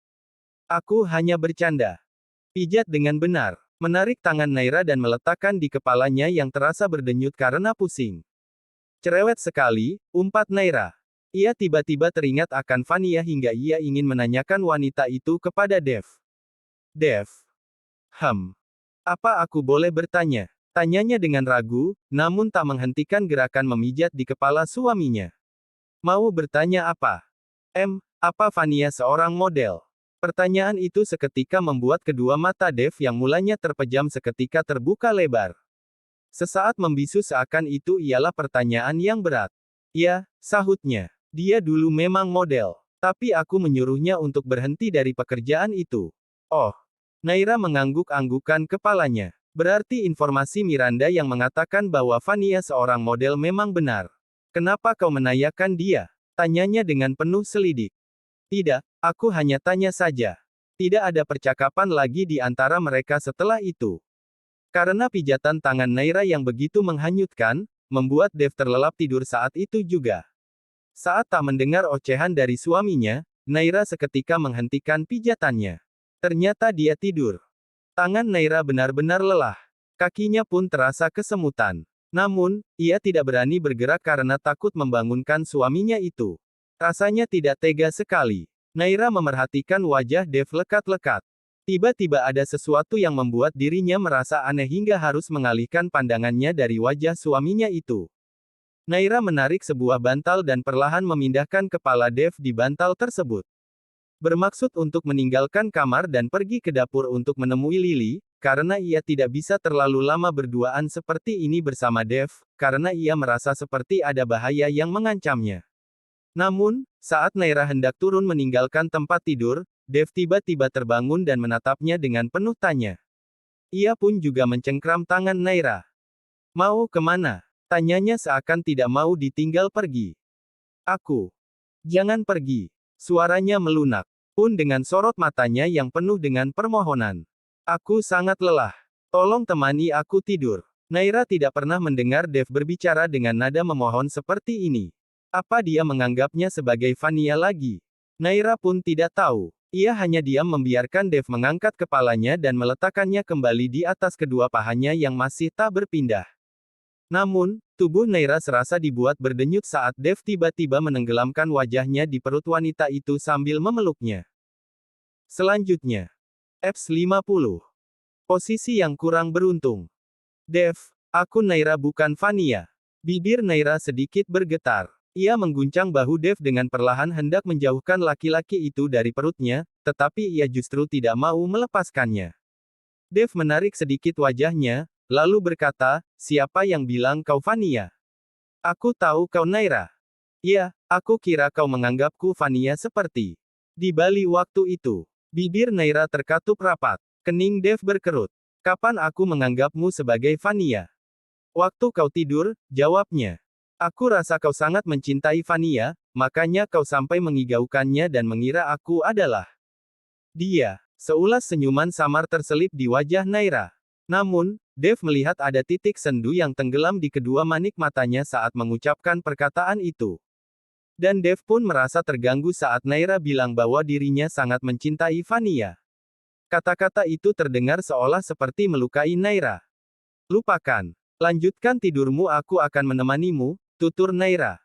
Aku hanya bercanda. Pijat dengan benar. Menarik tangan Naira dan meletakkan di kepalanya yang terasa berdenyut karena pusing. Cerewet sekali, umpat Naira. Ia tiba-tiba teringat akan Vania hingga ia ingin menanyakan wanita itu kepada Dev. Dev. Apa aku boleh bertanya? Tanyanya dengan ragu, namun tak menghentikan gerakan memijat di kepala suaminya. Mau bertanya apa? Apa Vania seorang model? Pertanyaan itu seketika membuat kedua mata Dev yang mulanya terpejam seketika terbuka lebar. Sesaat membisu seakan itu ialah pertanyaan yang berat. Ya, sahutnya. Dia dulu memang model. Tapi aku menyuruhnya untuk berhenti dari pekerjaan itu. Oh. Naira mengangguk-anggukan kepalanya. Berarti informasi Miranda yang mengatakan bahwa Vania seorang model memang benar. Kenapa kau menanyakan dia? Tanyanya dengan penuh selidik. Tidak, aku hanya tanya saja. Tidak ada percakapan lagi di antara mereka setelah itu. Karena pijatan tangan Naira yang begitu menghanyutkan, membuat Dev terlelap tidur saat itu juga. Saat tak mendengar ocehan dari suaminya, Naira seketika menghentikan pijatannya. Ternyata dia tidur. Tangan Naira benar-benar lelah. Kakinya pun terasa kesemutan. Namun, ia tidak berani bergerak karena takut membangunkan suaminya itu. Rasanya tidak tega sekali. Naira memerhatikan wajah Dev lekat-lekat. Tiba-tiba ada sesuatu yang membuat dirinya merasa aneh hingga harus mengalihkan pandangannya dari wajah suaminya itu. Naira menarik sebuah bantal dan perlahan memindahkan kepala Dev di bantal tersebut. Bermaksud untuk meninggalkan kamar dan pergi ke dapur untuk menemui Lily, karena ia tidak bisa terlalu lama berduaan seperti ini bersama Dev, karena ia merasa seperti ada bahaya yang mengancamnya. Namun, saat Naira hendak turun meninggalkan tempat tidur, Dev tiba-tiba terbangun dan menatapnya dengan penuh tanya. Ia pun juga mencengkram tangan Naira. Mau kemana? Tanyanya seakan tidak mau ditinggal pergi. Aku. Jangan pergi. Suaranya melunak. Pun dengan sorot matanya yang penuh dengan permohonan. Aku sangat lelah. Tolong temani aku tidur. Naira tidak pernah mendengar Dev berbicara dengan nada memohon seperti ini. Apa dia menganggapnya sebagai Vania lagi? Naira pun tidak tahu. Ia hanya diam membiarkan Dev mengangkat kepalanya dan meletakkannya kembali di atas kedua pahanya yang masih tak berpindah. Namun, tubuh Naira serasa dibuat berdenyut saat Dev tiba-tiba menenggelamkan wajahnya di perut wanita itu sambil memeluknya. Selanjutnya, F50. Posisi yang kurang beruntung. Dev, aku Naira bukan Vania. Bibir Naira sedikit bergetar. Ia mengguncang bahu Dev dengan perlahan hendak menjauhkan laki-laki itu dari perutnya, tetapi ia justru tidak mau melepaskannya. Dev menarik sedikit wajahnya, lalu berkata, siapa yang bilang kau Vania? Aku tahu kau Naira. Iya, aku kira kau menganggapku Vania seperti. Di balik waktu itu, bibir Naira terkatup rapat. Kening Dev berkerut. Kapan aku menganggapmu sebagai Vania? Waktu kau tidur, jawabnya. Aku rasa kau sangat mencintai Vania, makanya kau sampai mengigaukannya dan mengira aku adalah dia. Seulas senyuman samar terselip di wajah Naira. Namun, Dev melihat ada titik sendu yang tenggelam di kedua manik matanya saat mengucapkan perkataan itu. Dan Dev pun merasa terganggu saat Naira bilang bahwa dirinya sangat mencintai Vania. Kata-kata itu terdengar seolah seperti melukai Naira. Lupakan. Lanjutkan tidurmu, aku akan menemanimu, tutur Naira.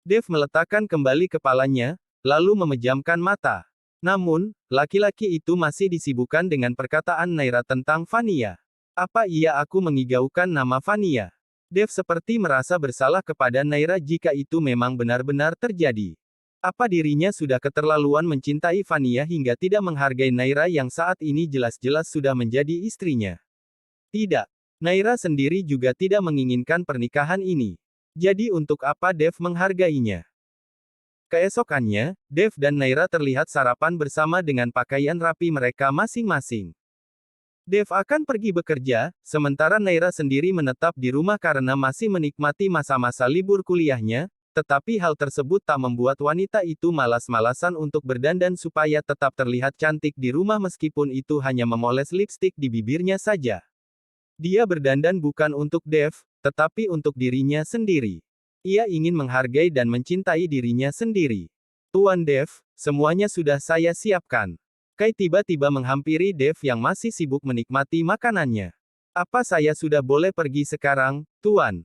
Dev meletakkan kembali kepalanya, lalu memejamkan mata. Namun, laki-laki itu masih disibukkan dengan perkataan Naira tentang Vania. Apa iya aku mengigaukan nama Vania? Dev seperti merasa bersalah kepada Naira jika itu memang benar-benar terjadi. Apa dirinya sudah keterlaluan mencintai Vania hingga tidak menghargai Naira yang saat ini jelas-jelas sudah menjadi istrinya? Tidak. Naira sendiri juga tidak menginginkan pernikahan ini. Jadi untuk apa Dev menghargainya? Keesokannya, Dev dan Naira terlihat sarapan bersama dengan pakaian rapi mereka masing-masing. Dev akan pergi bekerja, sementara Naira sendiri menetap di rumah karena masih menikmati masa-masa libur kuliahnya, tetapi hal tersebut tak membuat wanita itu malas-malasan untuk berdandan supaya tetap terlihat cantik di rumah meskipun itu hanya memoles lipstik di bibirnya saja. Dia berdandan bukan untuk Dev, tetapi untuk dirinya sendiri. Ia ingin menghargai dan mencintai dirinya sendiri. Tuan Dev, semuanya sudah saya siapkan. Kai tiba-tiba menghampiri Dev yang masih sibuk menikmati makanannya. Apa saya sudah boleh pergi sekarang, Tuan?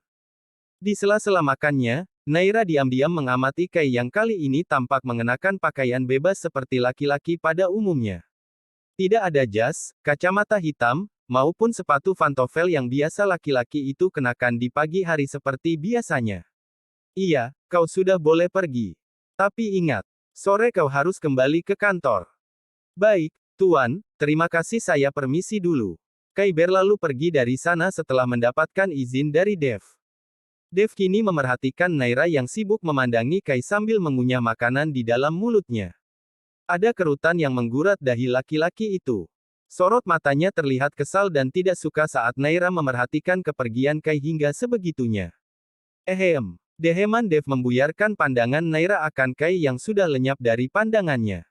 Di sela-sela makannya, Naira diam-diam mengamati Kai yang kali ini tampak mengenakan pakaian bebas seperti laki-laki pada umumnya. Tidak ada jas, kacamata hitam, maupun sepatu pantofel yang biasa laki-laki itu kenakan di pagi hari seperti biasanya. Iya, kau sudah boleh pergi. Tapi ingat, sore kau harus kembali ke kantor. Baik, Tuan, terima kasih, saya permisi dulu. Kai berlalu pergi dari sana setelah mendapatkan izin dari Dev. Dev kini memerhatikan Naira yang sibuk memandangi Kai sambil mengunyah makanan di dalam mulutnya. Ada kerutan yang menggurat dahi laki-laki itu. Sorot matanya terlihat kesal dan tidak suka saat Naira memerhatikan kepergian Kai hingga sebegitunya. Deheman Dev membuyarkan pandangan Naira akan Kai yang sudah lenyap dari pandangannya.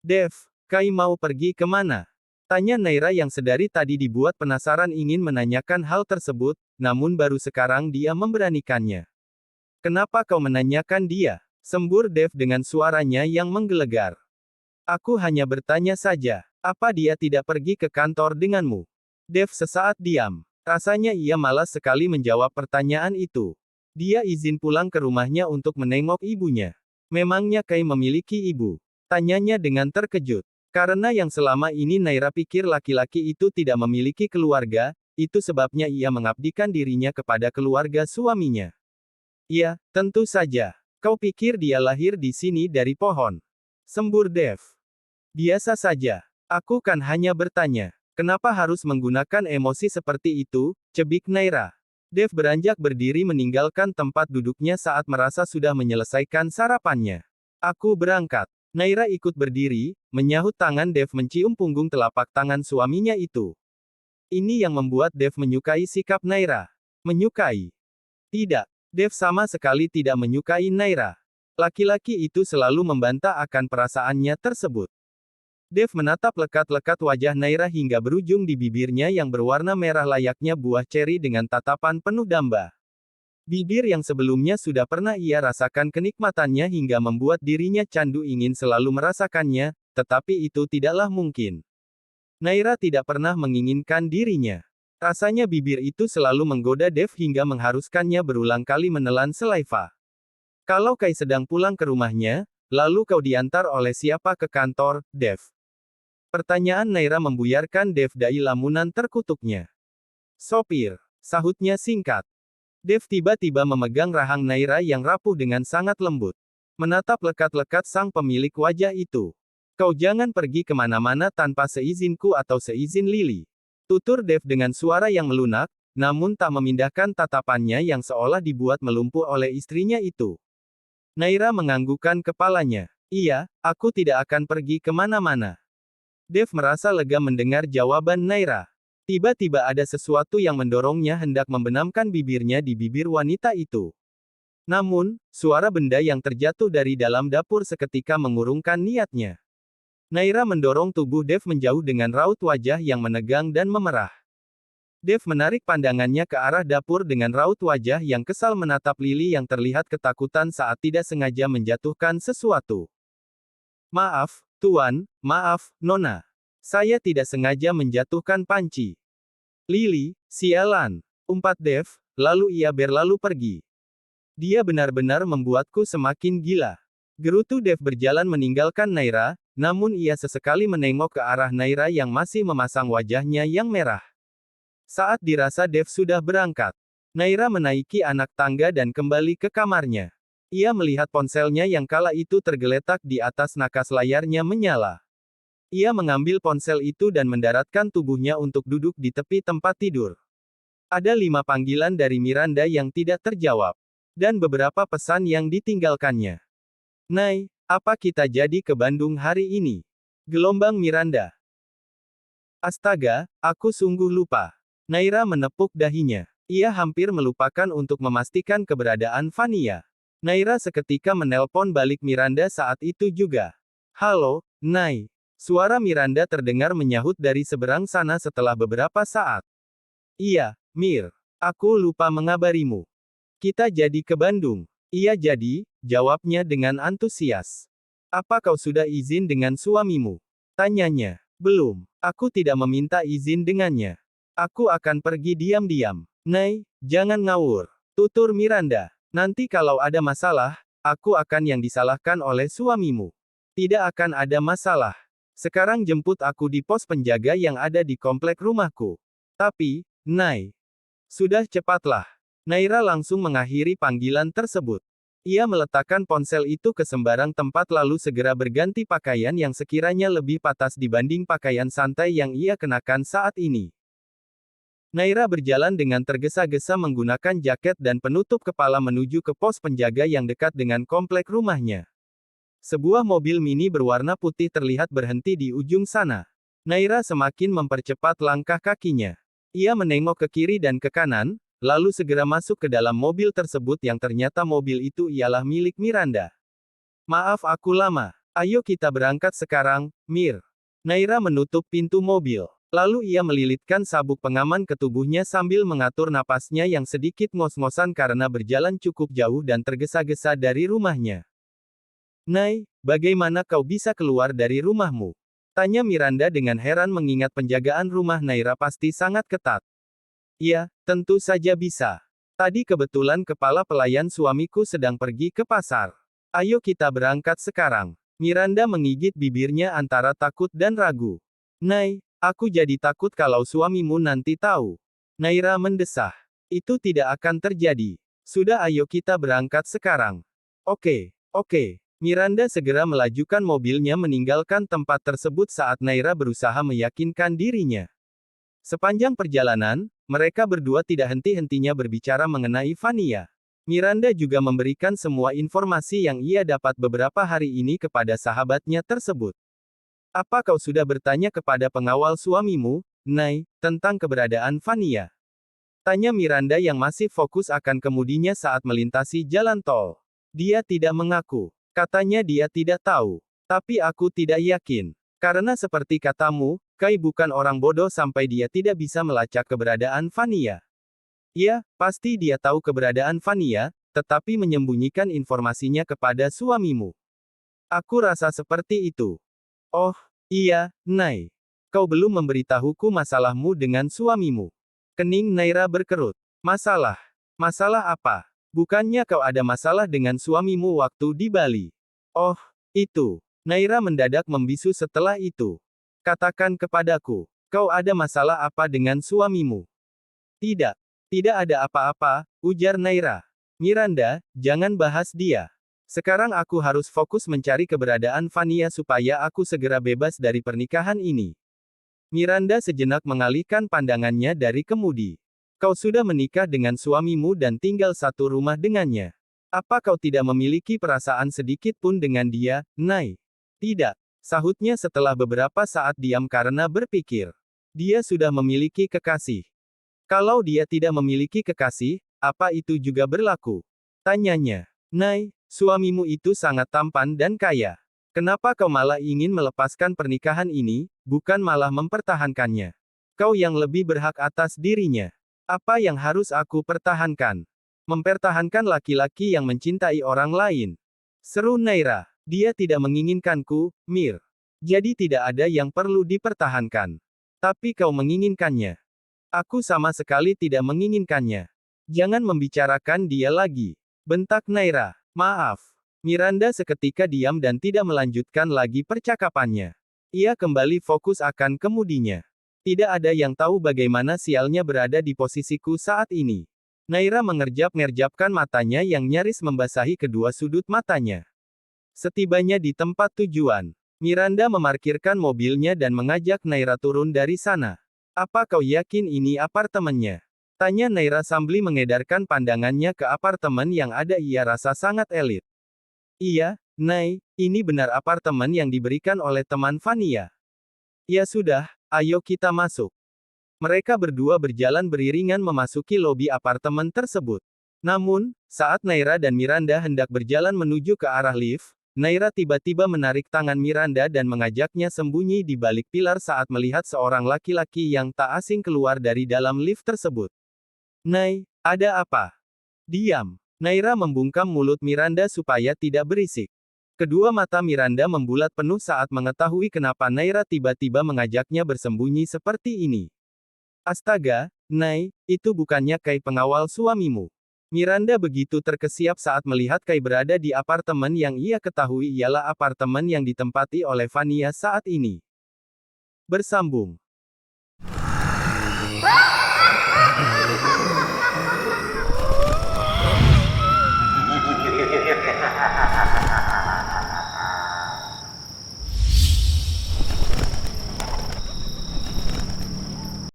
Dev, Kai mau pergi kemana? Tanya Naira yang sedari tadi dibuat penasaran ingin menanyakan hal tersebut, namun baru sekarang dia memberanikannya. Kenapa kau menanyakan dia? Sembur Dev dengan suaranya yang menggelegar. Aku hanya bertanya saja, apa dia tidak pergi ke kantor denganmu? Dev sesaat diam. Rasanya ia malas sekali menjawab pertanyaan itu. Dia izin pulang ke rumahnya untuk menengok ibunya. Memangnya Kai memiliki ibu? Tanyanya dengan terkejut. Karena yang selama ini Naira pikir laki-laki itu tidak memiliki keluarga, itu sebabnya ia mengabdikan dirinya kepada keluarga suaminya. Iya, tentu saja. Kau pikir dia lahir di sini dari pohon? Sembur Dev. Biasa saja. Aku kan hanya bertanya. Kenapa harus menggunakan emosi seperti itu, cebik Naira. Dev beranjak berdiri meninggalkan tempat duduknya saat merasa sudah menyelesaikan sarapannya. Aku berangkat. Naira ikut berdiri, menyahut tangan Dev mencium punggung telapak tangan suaminya itu. Ini yang membuat Dev menyukai sikap Naira. Menyukai? Tidak. Dev sama sekali tidak menyukai Naira. Laki-laki itu selalu membantah akan perasaannya tersebut. Dev menatap lekat-lekat wajah Naira hingga berujung di bibirnya yang berwarna merah layaknya buah ceri dengan tatapan penuh damba. Bibir yang sebelumnya sudah pernah ia rasakan kenikmatannya hingga membuat dirinya candu ingin selalu merasakannya, tetapi itu tidaklah mungkin. Naira tidak pernah menginginkan dirinya. Rasanya bibir itu selalu menggoda Dev hingga mengharuskannya berulang kali menelan selaiva. Kalau Kai sedang pulang ke rumahnya, lalu kau diantar oleh siapa ke kantor, Dev? Pertanyaan Naira membuyarkan Dev dai lamunan terkutuknya. Sopir, sahutnya singkat. Dev tiba-tiba memegang rahang Naira yang rapuh dengan sangat lembut. Menatap lekat-lekat sang pemilik wajah itu. Kau jangan pergi kemana-mana tanpa seizinku atau seizin Lily. Tutur Dev dengan suara yang melunak, namun tak memindahkan tatapannya yang seolah dibuat melumpuh oleh istrinya itu. Naira menganggukkan kepalanya. Iya, aku tidak akan pergi kemana-mana. Dev merasa lega mendengar jawaban Naira. Tiba-tiba ada sesuatu yang mendorongnya hendak membenamkan bibirnya di bibir wanita itu. Namun, suara benda yang terjatuh dari dalam dapur seketika mengurungkan niatnya. Naira mendorong tubuh Dev menjauh dengan raut wajah yang menegang dan memerah. Dev menarik pandangannya ke arah dapur dengan raut wajah yang kesal menatap Lily yang terlihat ketakutan saat tidak sengaja menjatuhkan sesuatu. Maaf, Tuan, maaf, Nona. Saya tidak sengaja menjatuhkan panci. Lily, sialan. Umpat Dev, lalu ia berlalu pergi. Dia benar-benar membuatku semakin gila. Gerutu Dev berjalan meninggalkan Naira, namun ia sesekali menengok ke arah Naira yang masih memasang wajahnya yang merah. Saat dirasa Dev sudah berangkat, Naira menaiki anak tangga dan kembali ke kamarnya. Ia melihat ponselnya yang kala itu tergeletak di atas nakas layarnya menyala. Ia mengambil ponsel itu dan mendaratkan tubuhnya untuk duduk di tepi tempat tidur. Ada 5 panggilan dari Miranda yang tidak terjawab. Dan beberapa pesan yang ditinggalkannya. Nay, apa kita jadi ke Bandung hari ini? Gelombang Miranda. Astaga, aku sungguh lupa. Naira menepuk dahinya. Ia hampir melupakan untuk memastikan keberadaan Vania. Naira seketika menelpon balik Miranda saat itu juga. Halo, Nay. Suara Miranda terdengar menyahut dari seberang sana setelah beberapa saat. Iya, Mir. Aku lupa mengabarimu. Kita jadi ke Bandung. Iya jadi, jawabnya dengan antusias. Apa kau sudah izin dengan suamimu? Tanyanya. Belum. Aku tidak meminta izin dengannya. Aku akan pergi diam-diam. Nay, jangan ngawur. Tutur Miranda. Nanti kalau ada masalah, aku akan yang disalahkan oleh suamimu. Tidak akan ada masalah. Sekarang jemput aku di pos penjaga yang ada di komplek rumahku. Tapi, Nay. Sudah cepatlah. Naira langsung mengakhiri panggilan tersebut. Ia meletakkan ponsel itu ke sembarang tempat lalu segera berganti pakaian yang sekiranya lebih patas dibanding pakaian santai yang ia kenakan saat ini. Naira berjalan dengan tergesa-gesa menggunakan jaket dan penutup kepala menuju ke pos penjaga yang dekat dengan komplek rumahnya. Sebuah mobil mini berwarna putih terlihat berhenti di ujung sana. Naira semakin mempercepat langkah kakinya. Ia menengok ke kiri dan ke kanan, lalu segera masuk ke dalam mobil tersebut yang ternyata mobil itu ialah milik Miranda. Maaf aku lama. Ayo kita berangkat sekarang, Mir. Naira menutup pintu mobil. Lalu ia melilitkan sabuk pengaman ke tubuhnya sambil mengatur napasnya yang sedikit ngos-ngosan karena berjalan cukup jauh dan tergesa-gesa dari rumahnya. Nay, bagaimana kau bisa keluar dari rumahmu? Tanya Miranda dengan heran mengingat penjagaan rumah Naira pasti sangat ketat. Iya, tentu saja bisa. Tadi kebetulan kepala pelayan suamiku sedang pergi ke pasar. Ayo kita berangkat sekarang. Miranda menggigit bibirnya antara takut dan ragu. Nay, aku jadi takut kalau suamimu nanti tahu. Naira mendesah. Itu tidak akan terjadi. Sudah ayo kita berangkat sekarang. Oke. Miranda segera melajukan mobilnya meninggalkan tempat tersebut saat Naira berusaha meyakinkan dirinya. Sepanjang perjalanan, mereka berdua tidak henti-hentinya berbicara mengenai Vania. Miranda juga memberikan semua informasi yang ia dapat beberapa hari ini kepada sahabatnya tersebut. Apa kau sudah bertanya kepada pengawal suamimu, Nay, tentang keberadaan Vania? Tanya Miranda yang masih fokus akan kemudinya saat melintasi jalan tol. Dia tidak mengaku. Katanya dia tidak tahu. Tapi aku tidak yakin. Karena seperti katamu, Kai bukan orang bodoh sampai dia tidak bisa melacak keberadaan Vania. Ya, pasti dia tahu keberadaan Vania, tetapi menyembunyikan informasinya kepada suamimu. Aku rasa seperti itu. Oh, iya, Nay. Kau belum memberitahuku masalahmu dengan suamimu. Kening Naira berkerut. Masalah? Masalah apa? Bukannya kau ada masalah dengan suamimu waktu di Bali? Oh, itu. Naira mendadak membisu setelah itu. Katakan kepadaku, kau ada masalah apa dengan suamimu? Tidak. Tidak ada apa-apa, ujar Naira. Miranda, jangan bahas dia. Sekarang aku harus fokus mencari keberadaan Vania supaya aku segera bebas dari pernikahan ini. Miranda sejenak mengalihkan pandangannya dari kemudi. Kau sudah menikah dengan suamimu dan tinggal satu rumah dengannya. Apa kau tidak memiliki perasaan sedikit pun dengan dia, Nai? Tidak, sahutnya setelah beberapa saat diam karena berpikir. Dia sudah memiliki kekasih. Kalau dia tidak memiliki kekasih, apa itu juga berlaku? Tanyanya. Nai, suamimu itu sangat tampan dan kaya. Kenapa kau malah ingin melepaskan pernikahan ini, bukan malah mempertahankannya? Kau yang lebih berhak atas dirinya. Apa yang harus aku pertahankan? Mempertahankan laki-laki yang mencintai orang lain. Seru Naira. Dia tidak menginginkanku, Mir. Jadi tidak ada yang perlu dipertahankan. Tapi kau menginginkannya. Aku sama sekali tidak menginginkannya. Jangan membicarakan dia lagi. Bentak Naira. Maaf. Miranda seketika diam dan tidak melanjutkan lagi percakapannya. Ia kembali fokus akan kemudinya. Tidak ada yang tahu bagaimana sialnya berada di posisiku saat ini. Naira mengerjap-ngerjapkan matanya yang nyaris membasahi kedua sudut matanya. Setibanya di tempat tujuan, Miranda memarkirkan mobilnya dan mengajak Naira turun dari sana. Apa kau yakin ini apartemennya? Tanya Naira sambil mengedarkan pandangannya ke apartemen yang ada ia rasa sangat elit. Iya, Nai, ini benar apartemen yang diberikan oleh teman Vania. Ya sudah, ayo kita masuk. Mereka berdua berjalan beriringan memasuki lobi apartemen tersebut. Namun, saat Naira dan Miranda hendak berjalan menuju ke arah lift, Naira tiba-tiba menarik tangan Miranda dan mengajaknya sembunyi di balik pilar saat melihat seorang laki-laki yang tak asing keluar dari dalam lift tersebut. Nai, ada apa? Diam. Naira membungkam mulut Miranda supaya tidak berisik. Kedua mata Miranda membulat penuh saat mengetahui kenapa Naira tiba-tiba mengajaknya bersembunyi seperti ini. Astaga, Nai, itu bukannya Kai pengawal suamimu. Miranda begitu terkesiap saat melihat Kai berada di apartemen yang ia ketahui ialah apartemen yang ditempati oleh Vania saat ini. Bersambung.